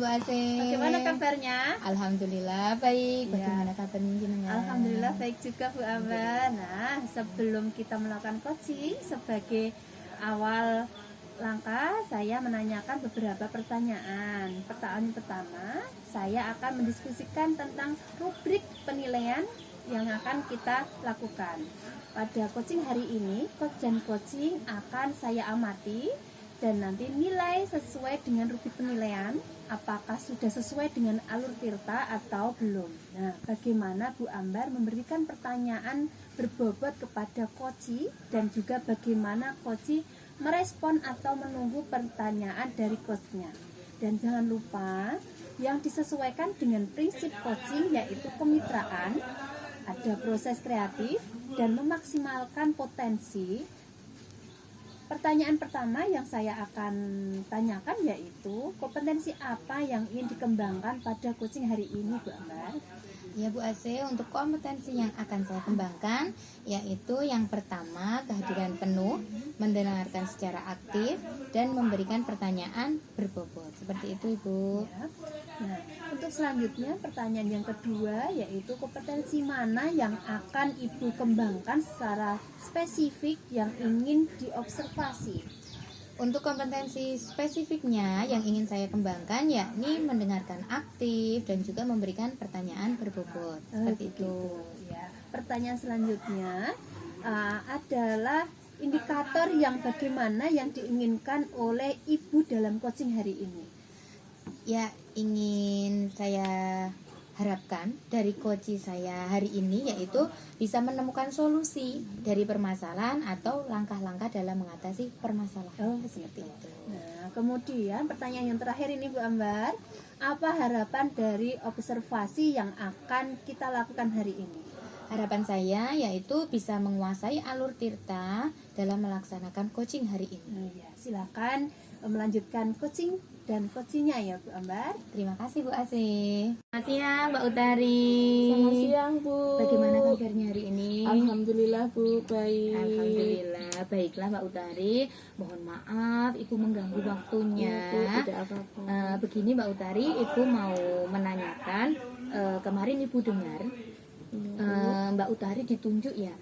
Asih. Bagaimana kabarnya? Alhamdulillah baik. Bagaimana kabarnya jenengan? Alhamdulillah baik juga Bu Ambar. Nah, sebelum kita melakukan coaching sebagai awal langkah, saya menanyakan beberapa pertanyaan. Pertanyaan pertama, saya akan mendiskusikan tentang rubrik penilaian yang akan kita lakukan. Pada coaching hari ini, coach dan coaching akan saya amati dan nanti nilai sesuai dengan rubrik penilaian, apakah sudah sesuai dengan alur tirta atau belum. Nah, bagaimana Bu Ambar memberikan pertanyaan berbobot kepada coach dan juga bagaimana coach merespon atau menunggu pertanyaan dari coachnya. Dan jangan lupa yang disesuaikan dengan prinsip coaching yaitu kemitraan, ada proses kreatif dan memaksimalkan potensi. Pertanyaan pertama yang saya akan tanyakan yaitu kompetensi apa yang ingin dikembangkan pada coaching hari ini Bu Ambar? Ya Bu Asih, untuk kompetensi yang akan saya kembangkan yaitu yang pertama kehadiran penuh, mendengarkan secara aktif dan memberikan pertanyaan berbobot. Seperti itu Ibu. Ya. Nah, untuk selanjutnya pertanyaan yang kedua yaitu kompetensi mana yang akan Ibu kembangkan secara spesifik yang ingin diobservasi? Untuk kompetensi spesifiknya yang ingin saya kembangkan yakni mendengarkan aktif dan juga memberikan pertanyaan berbobot. Seperti itu. Ya. Pertanyaan selanjutnya adalah indikator yang bagaimana yang diinginkan oleh Ibu dalam coaching hari ini? Ya, ingin saya harapkan dari coach saya hari ini yaitu bisa menemukan solusi dari permasalahan atau langkah-langkah dalam mengatasi permasalahan. Seperti itu. Nah, kemudian pertanyaan yang terakhir ini Bu Ambar, apa harapan dari observasi yang akan kita lakukan hari ini? Harapan saya yaitu bisa menguasai alur tirta dalam melaksanakan coaching hari ini. Ya, silakan melanjutkan coaching dan coachingnya ya Bu Ambar. Terima kasih Bu Asih. Selamat siang Mbak Utari. Selamat siang Bu. Bagaimana kabarnya hari ini? Alhamdulillah Bu, baik. Alhamdulillah, baiklah Mbak Utari. Mohon maaf Ibu mengganggu waktunya. Bu, tidak apa-apa. Begini Mbak Utari, Ibu mau menanyakan, kemarin Ibu dengar Mbak Utari ditunjuk ya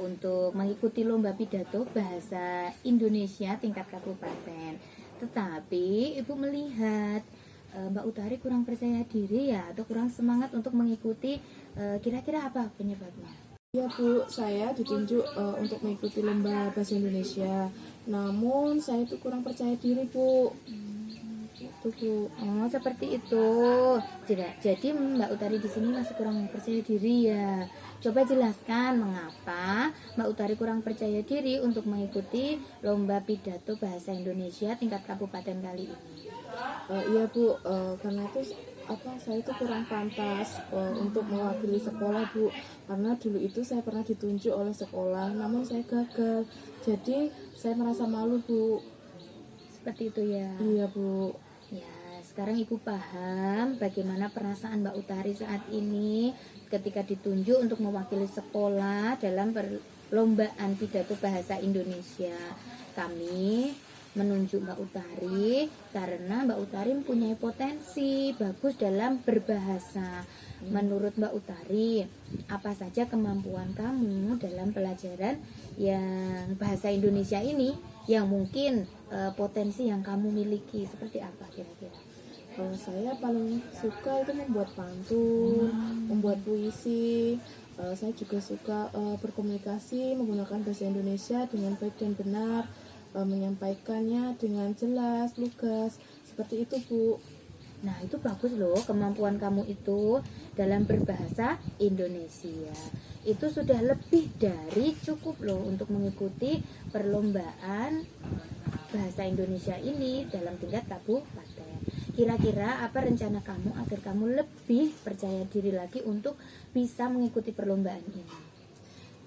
untuk mengikuti lomba pidato bahasa Indonesia tingkat kabupaten. Tetapi Ibu melihat Mbak Utari kurang percaya diri ya atau kurang semangat untuk mengikuti, kira-kira apa penyebabnya? Ya Bu, saya ditunjuk untuk mengikuti lomba bahasa Indonesia. Namun saya itu kurang percaya diri Bu. Itu Bu. Oh, seperti itu. Jadi Mbak Utari di sini masih kurang percaya diri ya. Coba jelaskan mengapa Mbak Utari kurang percaya diri untuk mengikuti lomba pidato bahasa Indonesia tingkat kabupaten kali ini. Iya Bu, karena itu saya itu kurang pantas untuk mewakili sekolah Bu. Karena dulu itu saya pernah ditunjuk oleh sekolah, namun saya gagal. Jadi saya merasa malu Bu. Seperti itu ya. Iya Bu. Ya, sekarang Ibu paham bagaimana perasaan Mbak Utari saat ini ketika ditunjuk untuk mewakili sekolah dalam perlombaan pidato bahasa Indonesia. Kami menunjuk Mbak Utari karena Mbak Utari mempunyai potensi bagus dalam berbahasa. Menurut Mbak Utari, apa saja kemampuan kamu dalam pelajaran yang bahasa Indonesia ini yang mungkin potensi yang kamu miliki seperti apa kira-kira? Saya paling suka itu membuat pantun, membuat puisi. Saya juga suka berkomunikasi menggunakan bahasa Indonesia dengan baik dan benar, menyampaikannya dengan jelas, lugas, seperti itu Bu. Nah, itu bagus loh kemampuan kamu itu dalam berbahasa Indonesia. Itu sudah lebih dari cukup loh untuk mengikuti perlombaan bahasa Indonesia ini dalam tingkat kabupaten. Kira-kira apa rencana kamu agar kamu lebih percaya diri lagi untuk bisa mengikuti perlombaan ini?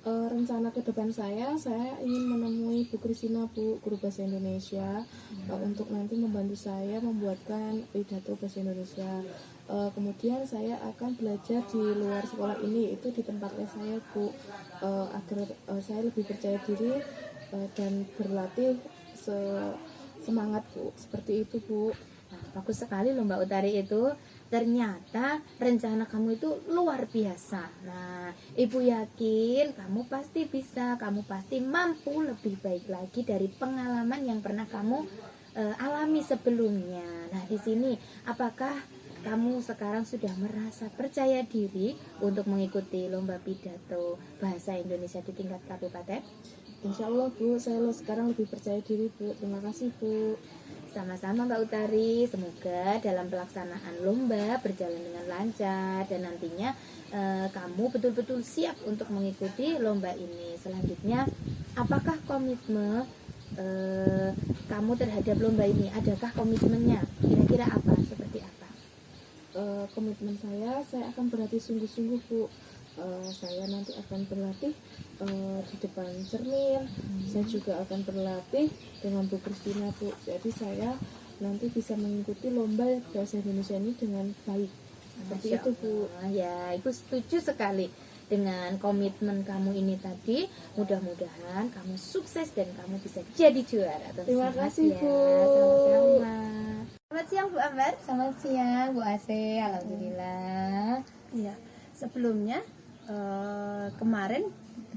Rencana ke depan saya ingin menemui Bu Kristina Bu, guru bahasa Indonesia, untuk nanti membantu saya membuatkan pidato bahasa Indonesia. Kemudian saya akan belajar di luar sekolah ini, itu di tempat les saya Bu, agar saya lebih percaya diri dan berlatih semangat Bu, seperti itu Bu. bagus sekali loh Mbak Utari itu. Ternyata rencana kamu itu luar biasa. Nah, Ibu yakin kamu pasti bisa, kamu pasti mampu lebih baik lagi dari pengalaman yang pernah kamu alami sebelumnya. Nah, di sini apakah kamu sekarang sudah merasa percaya diri untuk mengikuti lomba pidato bahasa Indonesia di tingkat kabupaten? Insya Allah Bu, saya sekarang lebih percaya diri Bu. Terima kasih Bu. Sama-sama Mbak Utari, semoga dalam pelaksanaan lomba berjalan dengan lancar dan nantinya kamu betul-betul siap untuk mengikuti lomba ini. Selanjutnya, apakah komitmen kamu terhadap lomba ini? Adakah komitmennya? Kira-kira apa? Seperti apa? Komitmen saya akan berlatih sungguh-sungguh Bu. Saya nanti akan berlatih di depan cermin. Saya juga akan berlatih dengan Bu Kristina Bu. Jadi saya nanti bisa mengikuti lomba bahasa Indonesia ini dengan baik. Seperti Masya itu Bu. Allah. Ya, Ibu setuju sekali dengan komitmen kamu ini tadi. Mudah-mudahan kamu sukses dan kamu bisa jadi juara. Terima kasih, Bu. Sama-sama. Selamat siang Bu Ambar. Selamat siang Bu Ase. Alhamdulillah. Iya, sebelumnya kemarin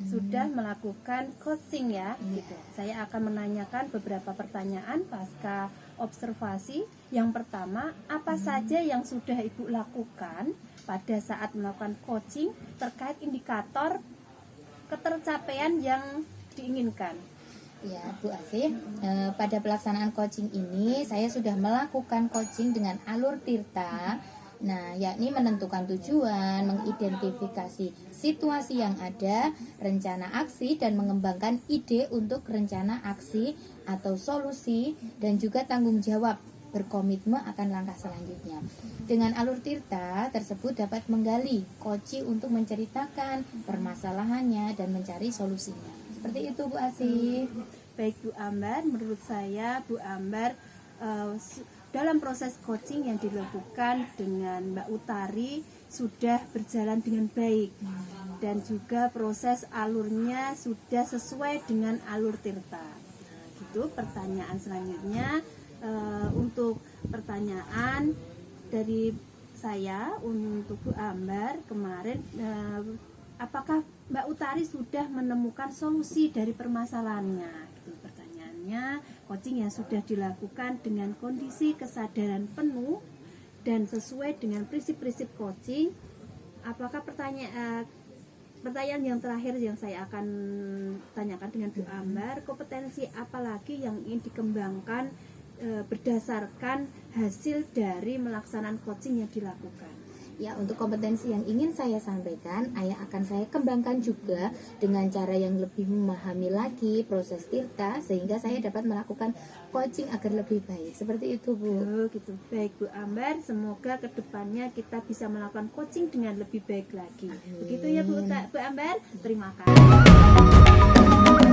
sudah melakukan coaching ya. Gitu. Saya akan menanyakan beberapa pertanyaan pasca observasi. Yang pertama, apa saja yang sudah Ibu lakukan pada saat melakukan coaching terkait indikator ketercapaian yang diinginkan? Ya, Bu Asih, pada pelaksanaan coaching ini saya sudah melakukan coaching dengan alur Tirta. Nah, yakni menentukan tujuan, mengidentifikasi situasi yang ada, rencana aksi, dan mengembangkan ide untuk rencana aksi atau solusi, dan juga tanggung jawab berkomitmen akan langkah selanjutnya. Dengan alur Tirta tersebut dapat menggali koci untuk menceritakan permasalahannya dan mencari solusinya. Seperti itu Bu Asih. Baik Bu Ambar, menurut saya Bu Ambar dalam proses coaching yang dilakukan dengan Mbak Utari sudah berjalan dengan baik dan juga proses alurnya sudah sesuai dengan alur Tirta. Nah, gitu. Pertanyaan selanjutnya untuk pertanyaan dari saya untuk Bu Ambar kemarin, apakah Mbak Utari sudah menemukan solusi dari permasalahannya? Gitu pertanyaannya. Coaching yang sudah dilakukan dengan kondisi kesadaran penuh dan sesuai dengan prinsip-prinsip coaching. Apakah pertanyaan yang terakhir yang saya akan tanyakan dengan Bu Ambar, kompetensi apa lagi yang ingin dikembangkan berdasarkan hasil dari melaksanaan coaching yang dilakukan? Ya, untuk kompetensi yang ingin saya sampaikan, akan saya kembangkan juga dengan cara yang lebih memahami lagi proses Tirta sehingga saya dapat melakukan coaching agar lebih baik. Seperti itu, Bu. Oh, gitu. Baik Bu Ambar, semoga kedepannya kita bisa melakukan coaching dengan lebih baik lagi. Begitu ya Bu Ambar. Terima kasih.